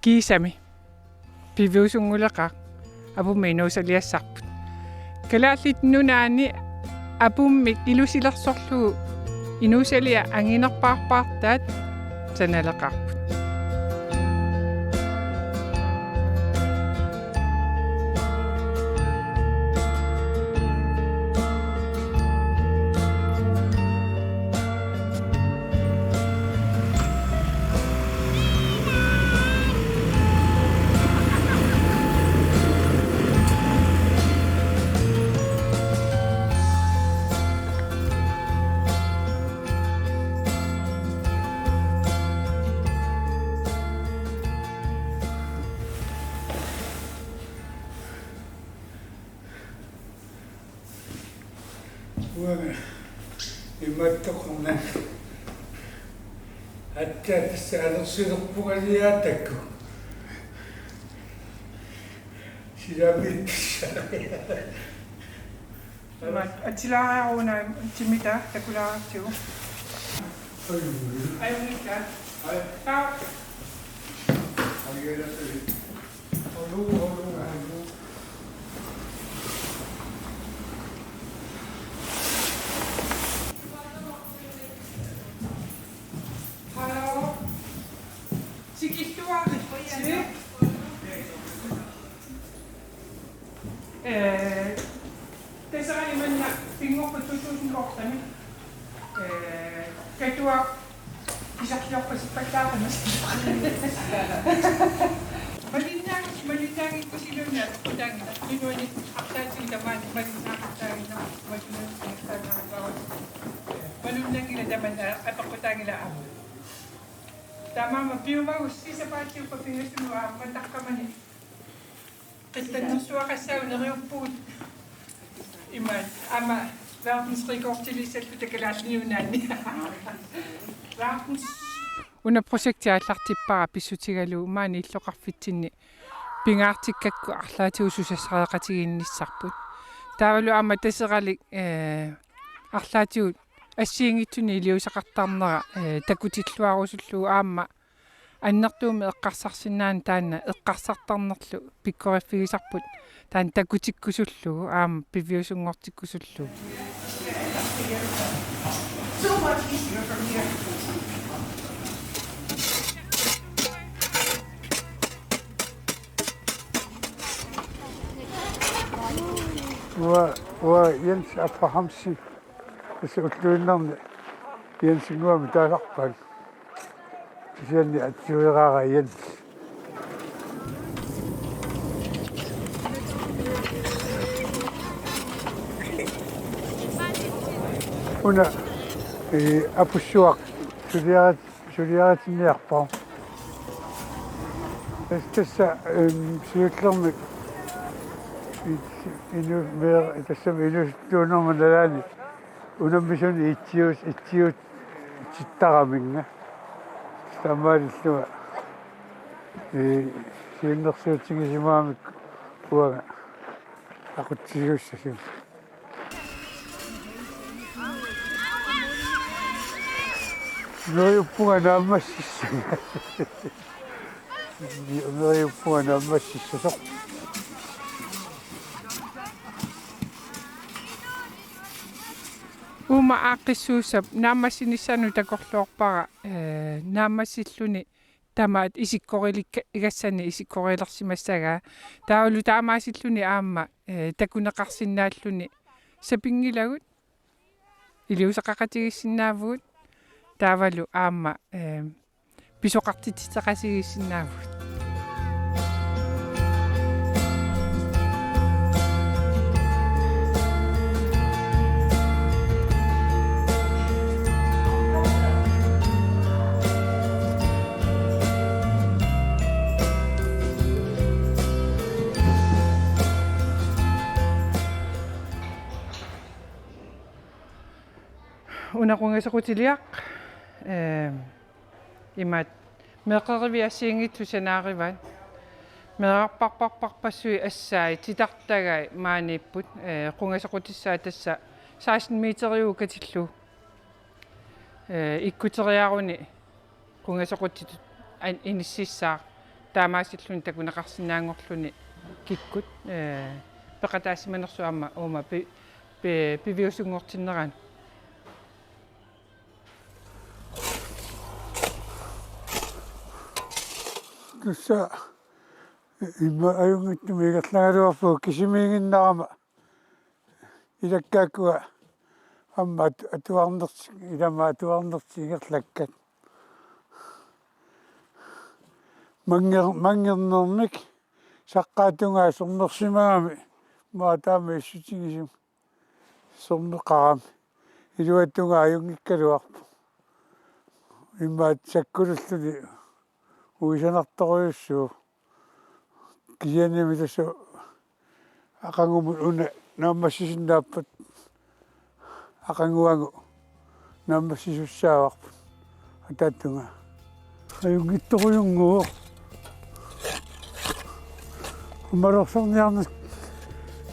kiisami piviusungulaqaq apummi inuusaliassarput kalaallit nunaani apummik ilusilersorlugu inuusalia anginerpaarpaartaat sanalaqarput иматтоқарна аттаатассаалерсилерпугалиаатакку силамиттсаа атилаарааруна тимита такулааратсигу аюника таа агерасэ олу tässä on mennä pingokko tutusun kohtani. Ketua kisakkioppasit päivämästä. Malinaankin ko silloin na kutangina. Minuin aktaan siitä vaan malinaaktaina. Malunangila tämän apakutangila amo. Tämä on piuvaus sisäpaitsi jopa pingastunut amman takkamani. Että suorassauneriuppuut iman ama verdensrekordtilisallutakalaatniunaani verdens una projektiallartippara pissutigalu maani illoqarfitsinni pingaartikkakku arlaatiususassaqatiginnissarput taavalu ama taseralik arlaatigut ассиингитсуни илиусақартарнера такутиллуаруsulлуу аама аннертууми эққарсарсинаан таана эққарсартарнерлу пиккориффигисарпут таан такутиккусуллугу аама пивиусунгортиккусуллугу wa Jens Abrahamsen сууллуиннэрни иансингуами тааларпак сианни атсуираара Jens уна апуссуақ сулиаратинниарпаа тасса сиуллерми ину мер тассами инустуунэрманалаани унаммисуни итсиут читтараминга тамааллуа сииннерсуутсигисимаамик уага акутсигуссасим ноюппуга нааммассисса ноюппуга нааммассиссасо Uma aqissuusap naammassinissanu takorluorpara naammassilluni tamaat isikkorilika igassani isikkorillersimassaga taulu taamaasilluni aamma takuneqarsinnaalluni sapingilagut iliusaqaqatigissinnaavugut taavalu aamma pisoqartititeqasigissinnaavugut unaqungasaqutiliaq imat meqeriviassiingittu sanaarivat meqarparparparpassui assaai titartagai maaniipput qungasaqutissaa tassa 16 meteriu katillu ikkuteriaruni qungasaqutitut inississaa таамаасиллуни такунеқарсинаангорлуни киккут пеқатаассиманерсуарма уума пивиусунгортиннерaan туса имма аюнгиттуми игерлагалуарпу кисимиигиннарама илаккааккуа амма атуарнерси илама атуарнерси игерлаккат мангернермик саққаатунгаа сорнерсимагами маатаами иссутигисим сорнеқарами илуаттунгаа аюнгиккалуарпу иммаат саккулуллуни уисанарторюссуу кияними тасу ақангумут уна нааммассисиннааппат ақангуагу нааммассисуссааварпут атааттунга аюнгитторуйунгуу умалорсорниарнас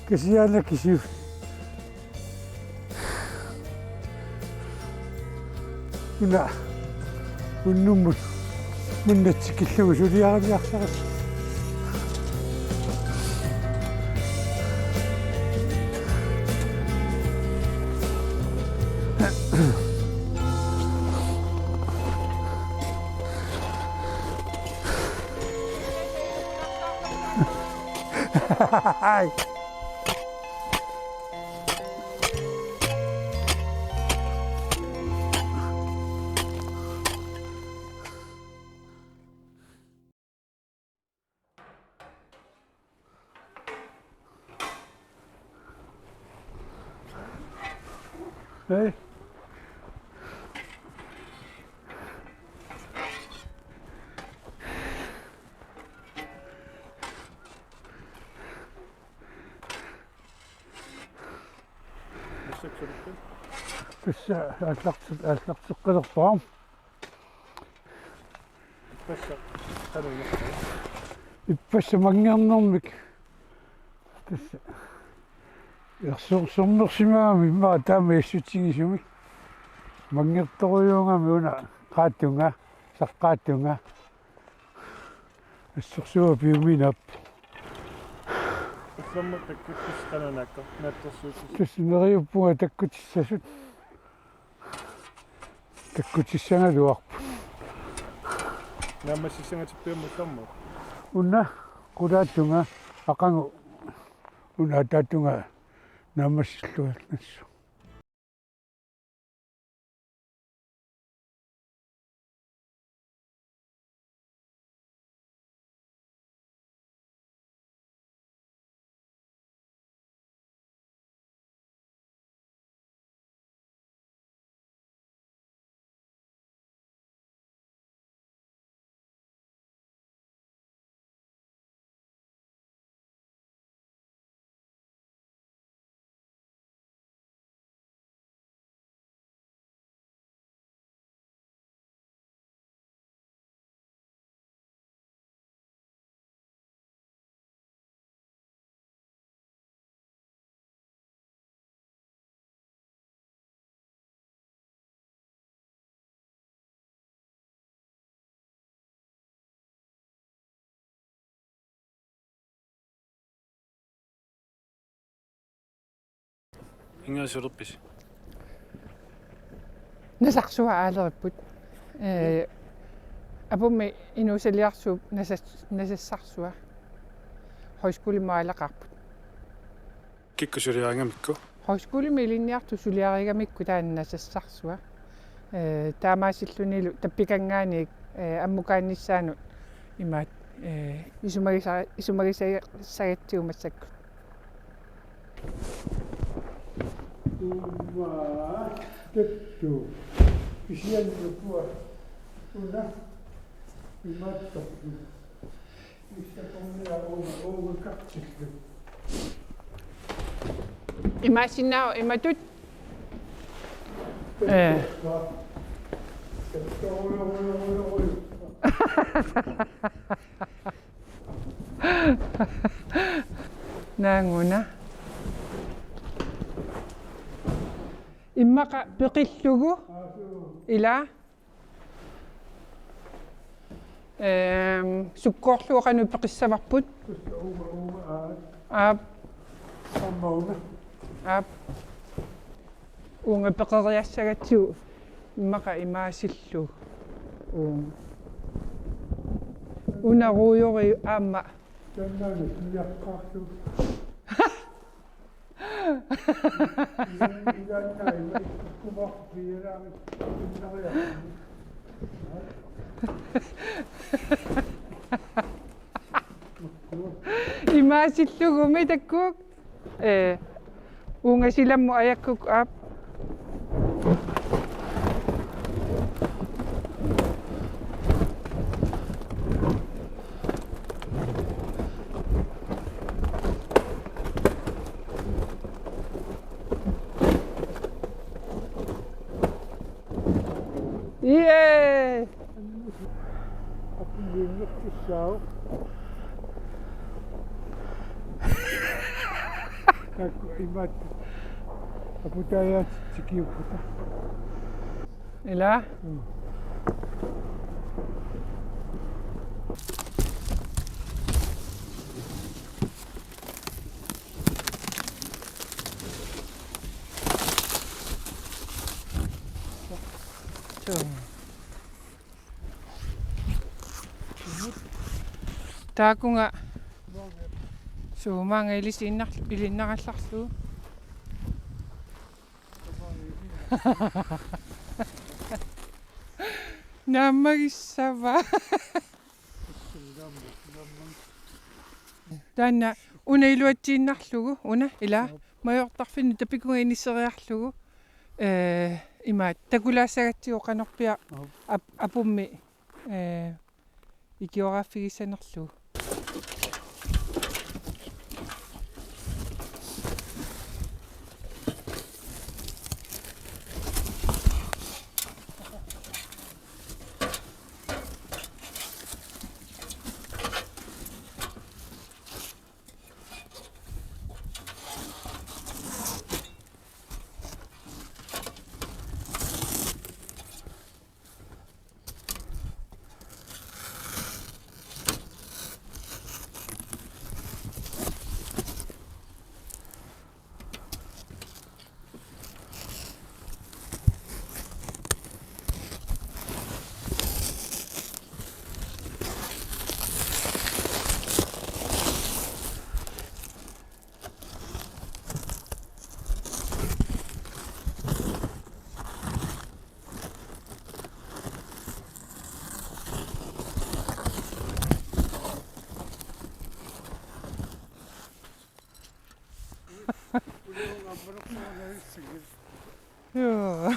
кисиана кисив уна уннуммут муннатсикиллугу сулиарамиарсарас Hi. Hey. Tässä aallarsuqqalerparam иппасса мангернэрмик тасса ерсуурсорнерсимаами иммаа таама иссутигисумик мангерторуйунгами уна qaattunga саққааттунга ассорсуа пиуминап Самма таккуттисқананаакка наатторсуутис тассинериуппунга таккутиссасут таккутиссангалуарпу наамассисангатиппиуммуллэрму уна qulaattunga aqangu уна тааттунга наамассиллуалнассу ингасулерпис насарсуа аалериппут апумми инусалиарсууп насассарсуа хойскулимаалеқарпут киккусулиаангамикку хойскулими илинниарту сулиаригамикку таан насассарсуа таамаасиллунилу таппикангааник аммукаанниссаанут имаат исумагисагатсигумассакку Uma tettu kisianrupua una imattattu mistä tunnilla on katsittu имаасиннао иматут наангуна иммака пеқиллугу ила Sukkorluuqanu peqissavarput. tuossa uuma Aap sammauna. aap unga peqeriassagatsiu immaqa imaasillu unaruuyori aamma Tänään kiakkahtu. Ihan näin, kuva viedään. imaasillugu takkuuk unga silammu ayakkuk aap Yay! Aku ingat pisau. Aku ingat. Aku daya sikit kita. Ila? Taakunga suumanga ilinnaqallarlu nammagissava taanna una iluatsiinnarlugu una ila majortarfini tapikunga inisseriarlugu imaat takulaassagatsiu qanorpia apummi ikioraffigissanerlugu Joo.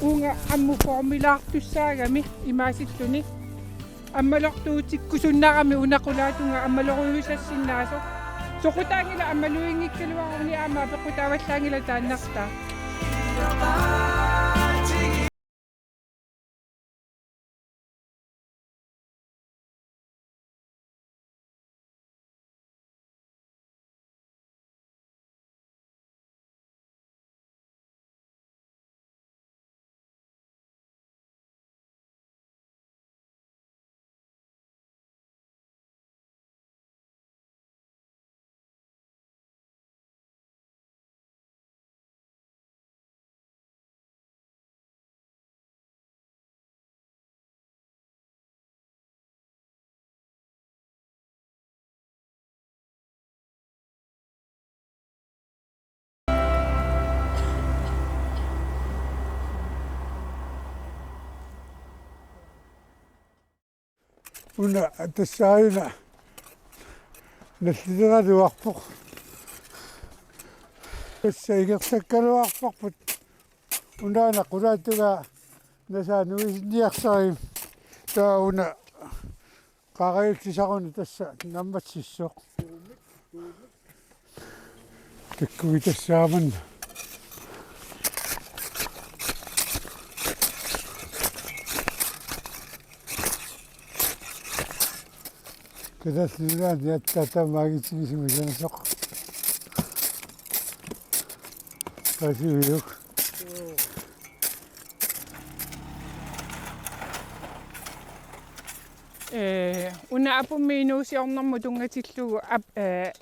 Unga ammu formilaartussaagami imaasilluni аммалортуутиккусуннарами унакулаатунга аммалоруйусассиннаасо соқутаангила аммалуингиккалуарни аама пеқутааваллаангила тааннарта una tassaaina наллилераluarpoq тассаигерсаккалуарпарпут унаана qulaatuga насааnuisniarsarim тауна qaariutsisaruna tassa намматсиссоқ таккуи тассааманна кадасилаан яттатамаагитсигисимисанасоқ касиуйук уна апуммиинуусиорнэрму тунгатиллугу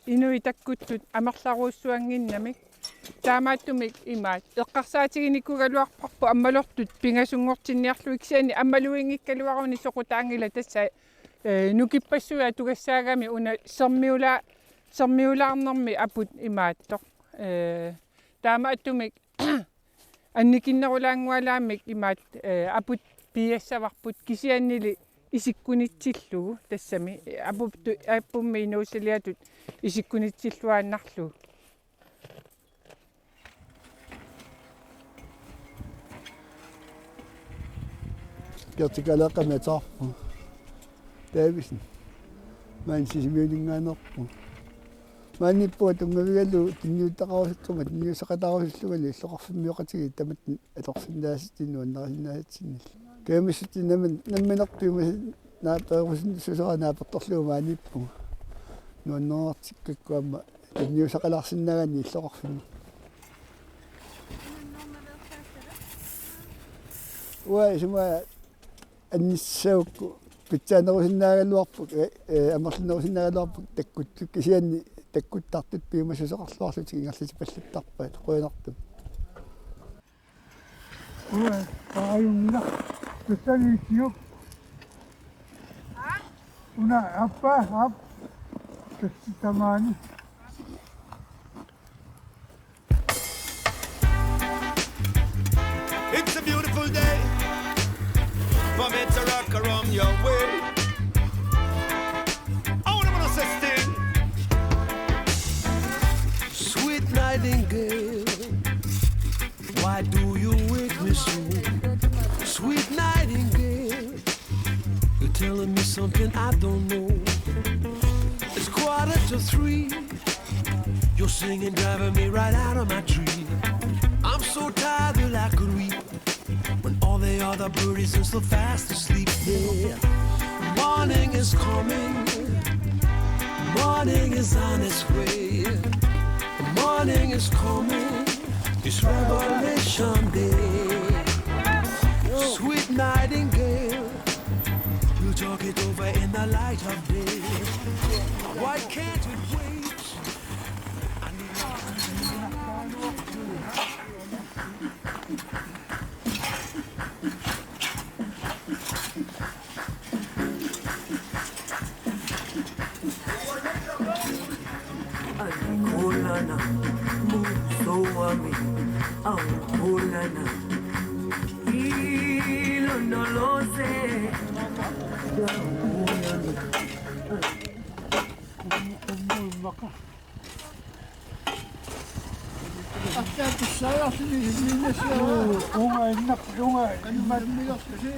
инуитаккуттут амерларуussуангиннамик таамааттумик имаат эққарсаатигиниккугалуарпарпу аммалортут пингасунгортинниарлу иксиани аммалуингиккалуаруни соқутаангила тасса нукиппассуя тугассаагами уна сермиулаарнэрми апут имааттоқ таамааттумик анникиннерулаангуалаамик имаат апут пиассаварпут кисианнили исиккунитсиллугу тассами аппуммиинуусилиатут исиккунитсиллуааннарлу кертикалеққаматаарпу таависн маансисимиулингааnerпу мааниппуа тунгавигалу тинниуттақарусуккума тинниусақатарусуллугали иллоқарфиммиоқатиги тамат аторсиннааситиннуаннариннаатсиннил таамиссутиннаман намминерпиума наапеерусин сусеранааперторлугу мааниппу нуаннерартиккаккуама тинниусақаларсиннагани иллоқарфимми уа исма анниссаукку питсаанерусиннаагалуарпу амерлинерусиннаагалуарпу таккуттук кисианни таккуттартут пиумасусеқарлуарлутик ингерлути паллаттарпаат қуянартум уа ааюнна тассалиисиук уна аппа ап тасситамаани It's a beautiful day for me to rock around your way. I wanna say sting. Sweet nightingale, why do you wake me so? Sweet nightingale, you're telling me something I don't know. It's 2:45. You're singing, driving me right out of my tree. I'm so tired that I could weep when all the other birdies are so fast asleep. Yeah, morning is coming, morning is on its way. Morning is coming, it's Revelation Day. Sweet nightingale, we'll talk it over in the light of day. Why can't it wait? I need Kulana, musoami, au kulana, ilo no lo sé. унга иннақ унга иммаалмилэрсуси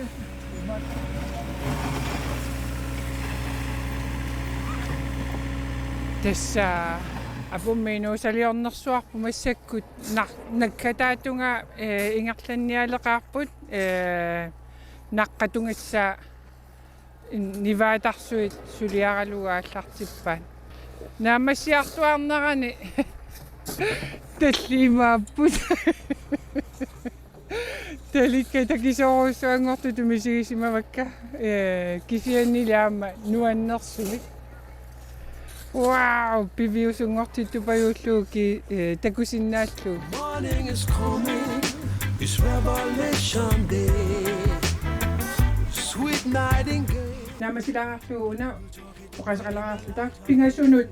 тасса апуммиинуусалиорнэрсуарпу массаккут наккатаатунга ингерланниалеқарпут наққатунгасса ниваатарсуит сулиаралугааллартиппаат наамассиартуарнерани таллимааппут таликка такисоруссуангорту тумисигисимавакка кисианнилаама нуаннерсуми вау пивиусунгортиттупаюуллууки такусиннааллу morning is coming, it's Revelation Day. Sweet nightingale. наамасилаарарлууна оқасақалараарлута пингасунут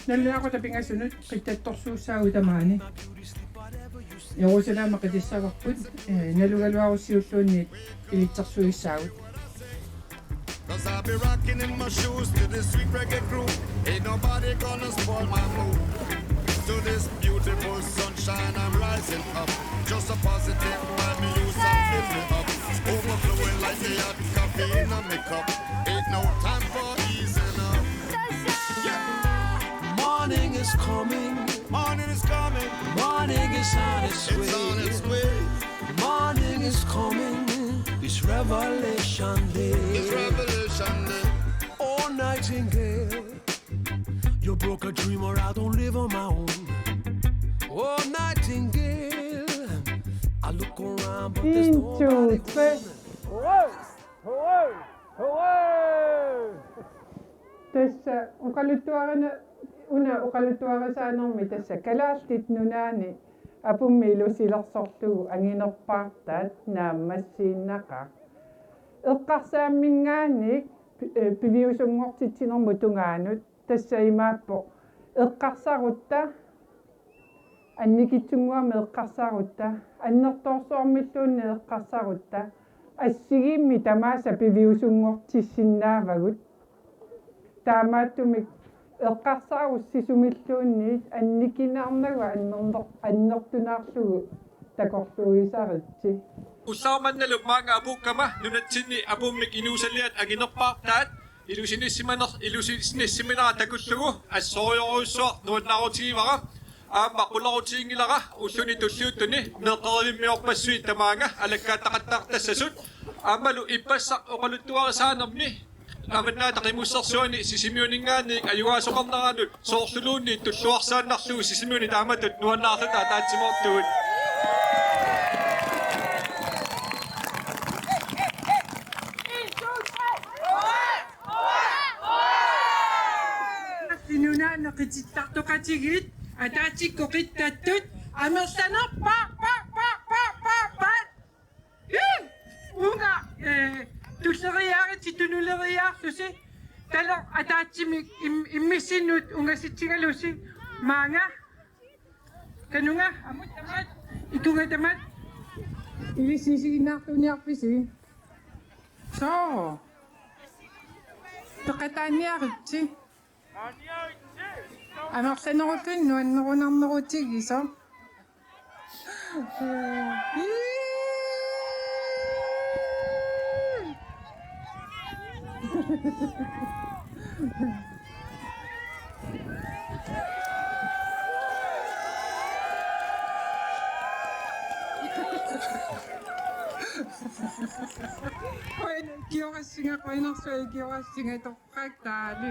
наллаақута пингасунут қиттатторсууссаагу тамаани Jerusalem qitissavарпут налугалуаруссиуллуунни илитсерсуиссаагут Cause I'll be rocking in my shoes to this sweet reggae crew. Ain't nobody gonna spoil my mood. To this beautiful sunshine I'm rising up. Just a positive vibe me use and fill me up. Overflowing like the hot coffee in a me cup. Ain't no time for easing up. Morning is coming. Morning is coming. Morning is on its way. It's on its way. Morning is coming. It's Revelation Day. It's Revelation Day. Oh, Nightingale, you broke a dream or I don't live on my own. Oh, Nightingale, I look around but there's nobody. Tässä uqalutuarasaanermi tassa kalaastit nunaani apummiilusilersorlugu anginerpaartaat naammassiinnaqa eqqarsaammingaannik piviusungortitsinermu tungaanut tassa imaappo eqqarsarutta annikitsunguami eqqarsarutta annertoorsoormilluunni eqqarsarutta assigimmi tamaasa piviusungortissinnaavagut taamaattumik eqqarsaarussisumilluunniit annikinarnagu annertunaarlugu takorluisaritsi Ussaamannalu maanga apukkama nunatsinni apummik inuusalliat aginerpaartaat ilusinissimina takullugu assoorioruussuar nuunnaarutiivara aamma qullarutiingilara ulluni tulluuttuni neeqerimmiorpassui tamaanga alakkaataqattaartassasut aammalu ippassaq oqaluttuarisaanermi amannaataqimussersuani sisimiuningaanniik ayugaasoqarneraanut soorluluunni tulluarsaannarlugu sisimiuni taamatut nuannaarluta taatsimortugut qitsittartoqatigit ataatikkoqittattut amersaner pa unga tulleriaarit tunuleriaarlusi taler ataatsimik immissinnut ungasitsigalusi maanga kanunga amutamat ikungatamat ilisisiginnaartuniarpisi so toqataaniaritsi Amersanerutun nuannerunarnerutigiso. Koina kiorassinga koinersui kiorassinga toqqattaali.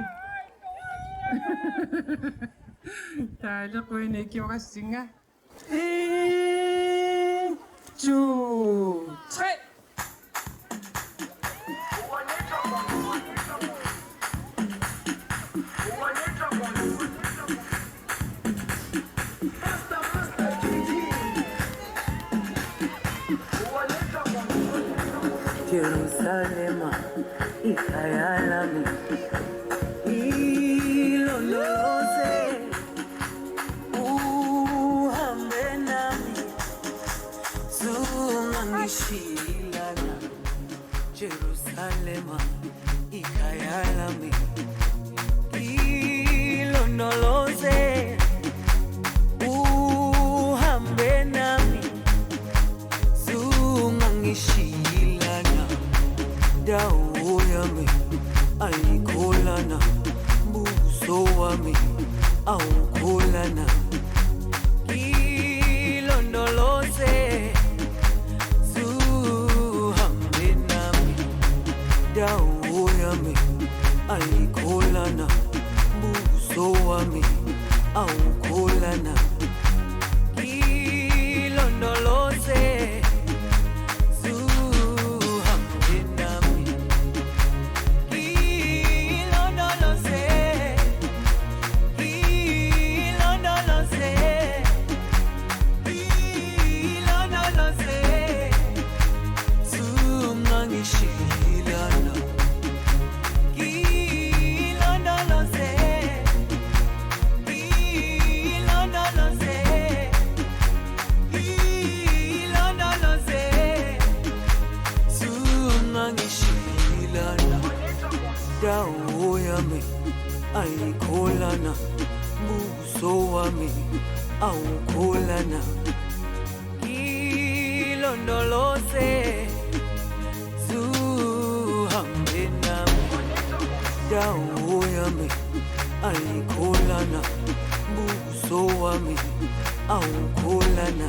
Taale koina kiorassinga. 1, 2, 3. Jerusalema, ikhaya lami, ilondoloze, uhambe nami, zungangishilana. Jerusalema, ikhaya lami, ilondoloze, uhambe nami, zungangishilana. Dawo yami ayikholana, buso wami awukholana. Ilondoloze, zuhambe nami. Dawo yami ayikholana, buso wami awukholana. Ilondoloze, yami ayikholana buso wami awukholana ilondoloze zuhambe nami dawo yami ayikholana buso wami awukholana